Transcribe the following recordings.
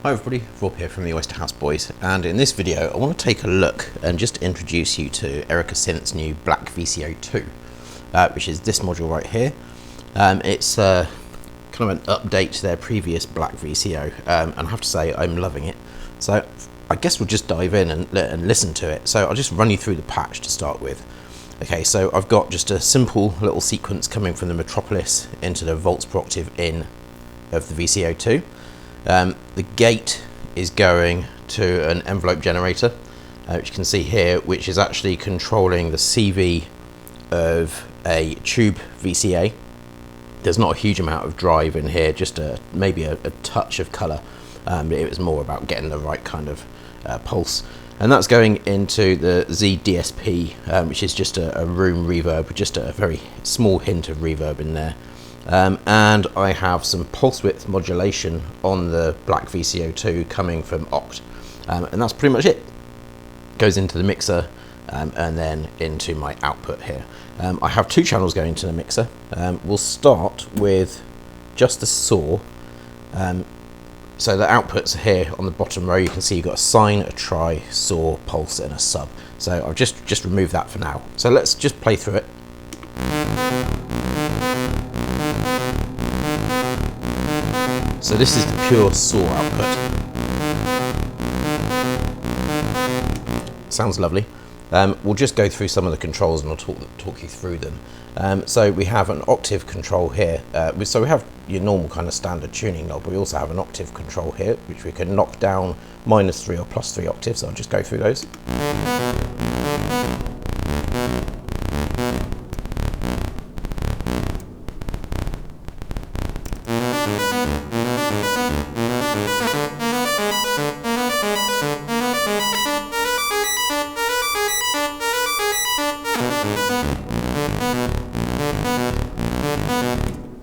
Hi everybody, Rob here from the Oyster House Boys, and in this video I want to take a look and just introduce you to Erica Synths' new Black VCO 2, which is this module right here. It's kind of an update to their previous Black VCO, and I have to say I'm loving it. So I guess we'll just dive in and listen to it. So I'll just run you through the patch to start with. Okay, so I've got just a simple little sequence coming from the Metropolis into the volts per octave in of the VCO 2. The gate is going to an envelope generator, which you can see here, which is actually controlling the CV of a tube VCA. There's not a huge amount of drive in here, just maybe a touch of colour. It was more about getting the right kind of pulse. And that's going into the ZDSP, which is just a room reverb, just a very small hint of reverb in there. And I have some pulse width modulation on the Black VCO 2 coming from Oct, and that's pretty much it. Goes into the mixer and then into my output here. I have two channels going into the mixer. We'll start with just the saw. So the outputs are here on the bottom row. You can see you've got a sine, a tri, saw, pulse and a sub. So I'll just remove that for now. So let's just play through it. So this is the pure saw output. Sounds lovely. We'll just go through some of the controls and I'll talk you through them. So we have an octave control here. So we have your normal kind of standard tuning knob, but we also have an octave control here, which we can knock down -3 or +3 octaves. So I'll just go through those.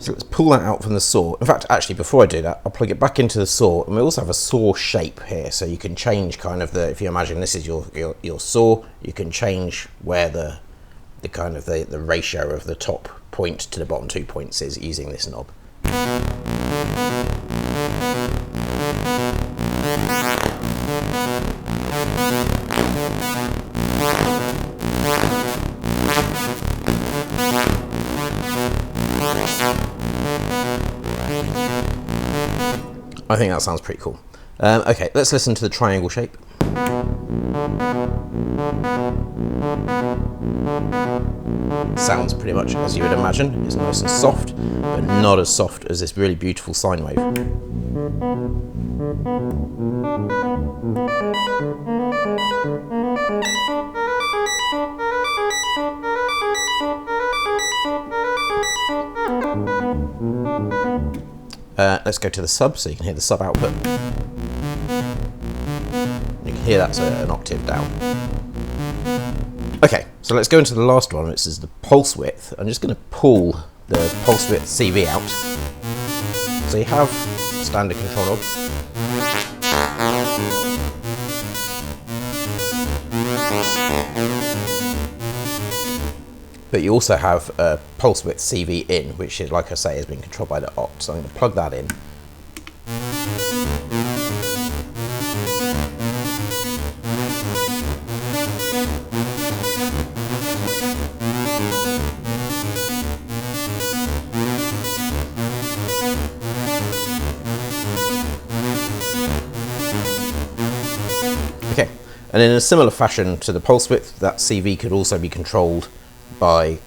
So let's pull that out from the saw. In fact, actually, before I do that, I'll plug it back into the saw, and we also have a saw shape here, so you can change kind of the, if you imagine this is your saw, you can change where the kind of the ratio of the top point to the bottom 2 points is using this knob. I think that sounds pretty cool. Okay, let's listen to the triangle shape. Sounds pretty much as you would imagine. It's nice and soft, but not as soft as this really beautiful sine wave. Let's go to the sub so you can hear the sub output. You can hear that's an octave down. Okay, so let's go into the last one, which is the pulse width. I'm just going to pull the pulse width CV out. So you have standard control knob. But you also have a pulse width CV in, which is, like I say, has been controlled by the Oct. So I'm going to plug that in. Okay, and in a similar fashion to the pulse width, that CV could also be controlled by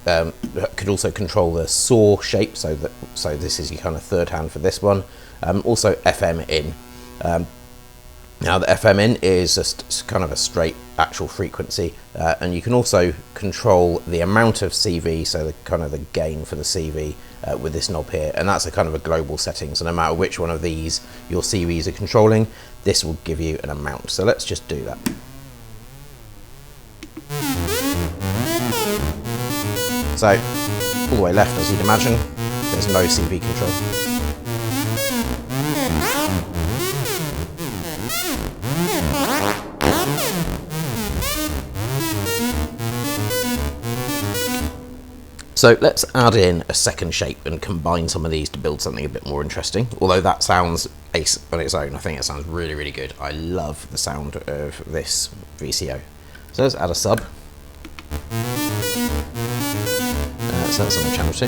could also control the saw shape, so this is your kind of third hand for this one. Also FM in. Now the FM in is just kind of a straight actual frequency, and you can also control the amount of CV, so the kind of the gain for the CV with this knob here, and that's a kind of a global setting. So no matter which one of these your CVs are controlling, this will give you an amount. So let's just do that. So, all the way left, as you'd imagine, there's no CV control. So let's add in a second shape and combine some of these to build something a bit more interesting. Although that sounds ace on its own, I think it sounds really, really good. I love the sound of this VCO. So let's add a sub. So that's on channel 2.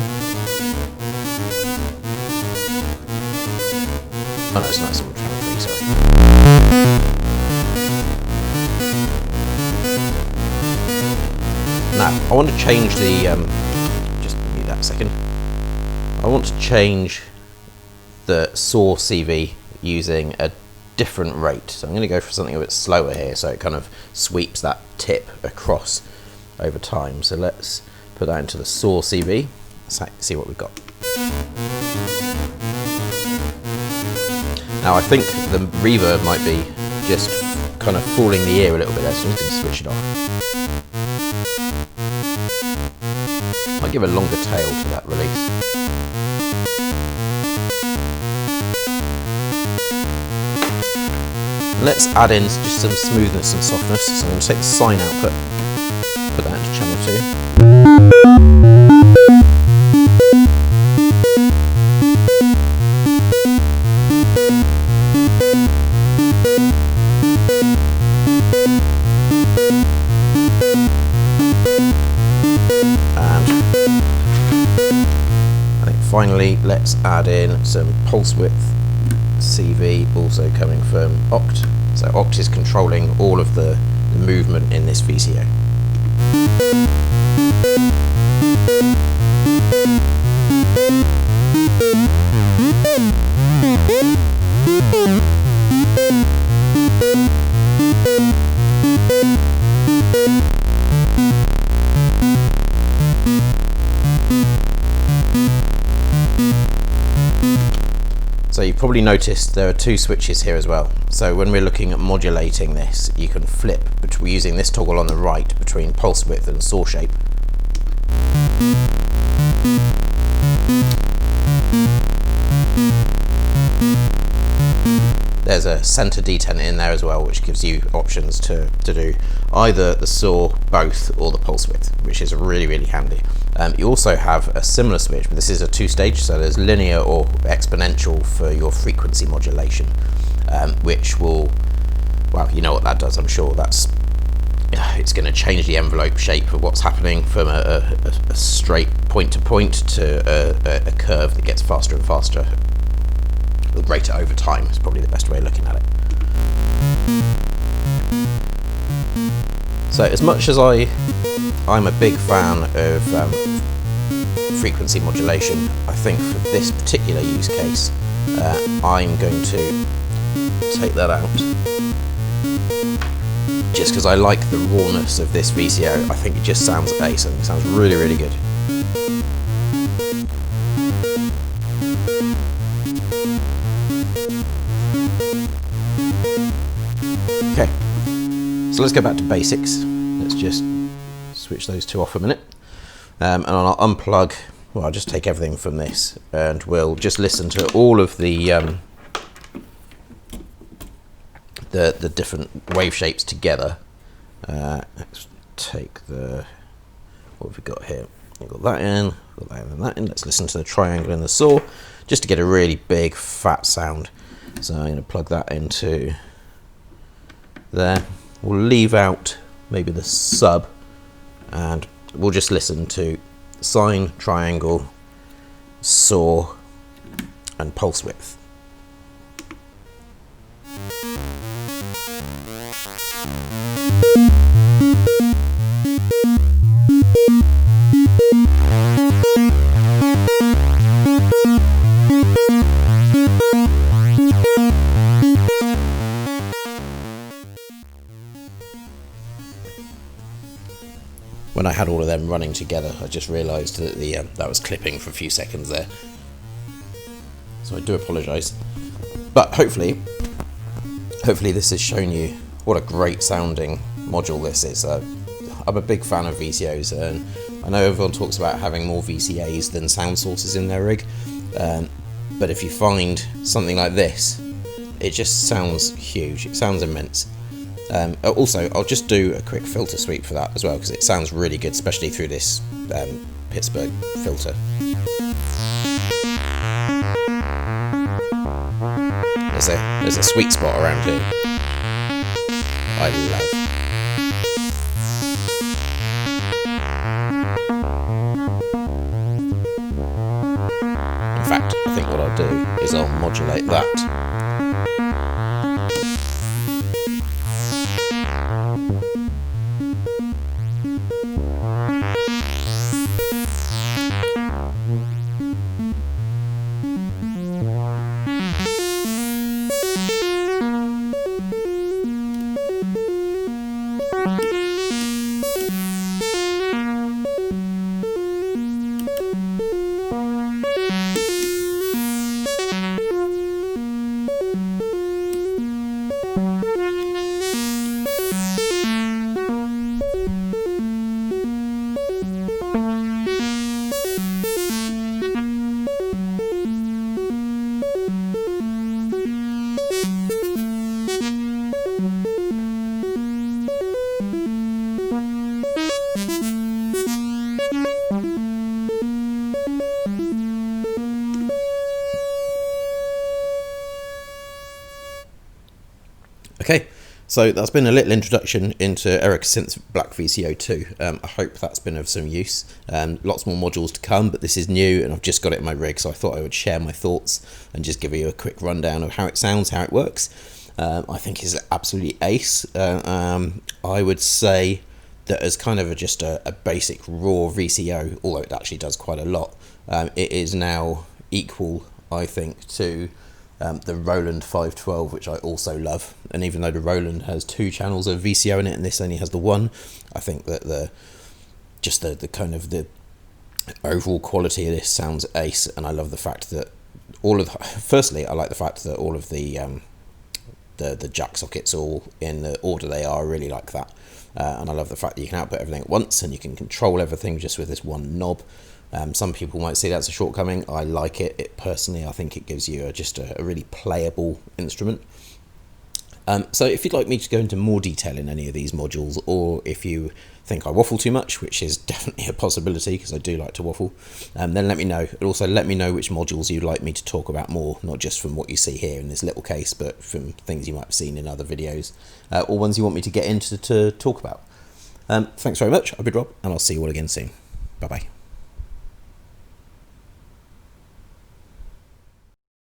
Oh no, it's not, it's on channel 3, sorry. Now, I want to change the, just give me that a second. I want to change the saw CV using a different rate. So I'm going to go for something a bit slower here, so it kind of sweeps that tip across over time. So let's put that into the saw CV, see what we've got. Now I think the reverb might be just kind of fooling the ear a little bit there, so I'm just going to switch it off. Might give a longer tail to that release. Let's add in just some smoothness and softness, so I'm going to take the sine output, put that into channel 2. Finally, let's add in some pulse width CV, also coming from Oct. So Oct is controlling all of the movement in this VCO. So you've probably noticed there are two switches here as well. So when we're looking at modulating this, you can flip between using this toggle on the right between pulse width and saw shape. There's a center detent in there as well, which gives you options to do either the saw, both, or the pulse width, which is really, really handy. You also have a similar switch, but this is a two-stage, so there's linear or exponential for your frequency modulation, which will, well, you know what that does, I'm sure. It's going to change the envelope shape of what's happening from a straight point to point to a curve that gets faster and faster. The greater over time is probably the best way of looking at it. So as much as I'm a big fan of frequency modulation, I think for this particular use case I'm going to take that out just because I like the rawness of this VCO. I think it just sounds ace and it sounds really, really good. Okay, so let's go back to basics. Let's just switch those two off a minute, and I'll unplug. Well, I'll just take everything from this, and we'll just listen to all of the different wave shapes together. Let's take what have we got here? We've got that in, got that in, and that in. Let's listen to the triangle in the saw, just to get a really big, fat sound. So I'm going to plug that into there. We'll leave out maybe the sub, and we'll just listen to sine, triangle, saw, and pulse width. When I had all of them running together, I just realised that that was clipping for a few seconds there. So I do apologise. But hopefully this has shown you what a great sounding module this is. I'm a big fan of VCOs, and I know everyone talks about having more VCAs than sound sources in their rig. But if you find something like this, it just sounds huge. It sounds immense. Also, I'll just do a quick filter sweep for that as well, because it sounds really good, especially through this Pittsburgh filter. There's a sweet spot around here I love. In fact, I think what I'll do is I'll modulate that. Okay, so that's been a little introduction into Erica Synths Black VCO 2. I hope that's been of some use. Lots more modules to come, but this is new and I've just got it in my rig, so I thought I would share my thoughts and just give you a quick rundown of how it sounds, how it works. I think it's absolutely ace. I would say that as kind of just a basic raw VCO, although it actually does quite a lot, it is now equal, I think, to the Roland 512, which I also love. And even though the Roland has 2 channels of VCO in it and this only has the 1, I think that the kind of the overall quality of this sounds ace. And I love the fact that firstly, I like the fact that all of the jack sockets are all in the order they are. I really like that. And I love the fact that you can output everything at once and you can control everything just with this one knob. Some people might say that's a shortcoming. I like it. Personally, I think it gives you just a really playable instrument. So if you'd like me to go into more detail in any of these modules, or if you think I waffle too much, which is definitely a possibility because I do like to waffle, then let me know. And also let me know which modules you'd like me to talk about more, not just from what you see here in this little case, but from things you might have seen in other videos, or ones you want me to get into to talk about. Thanks very much. I've been Rob, and I'll see you all again soon. Bye-bye.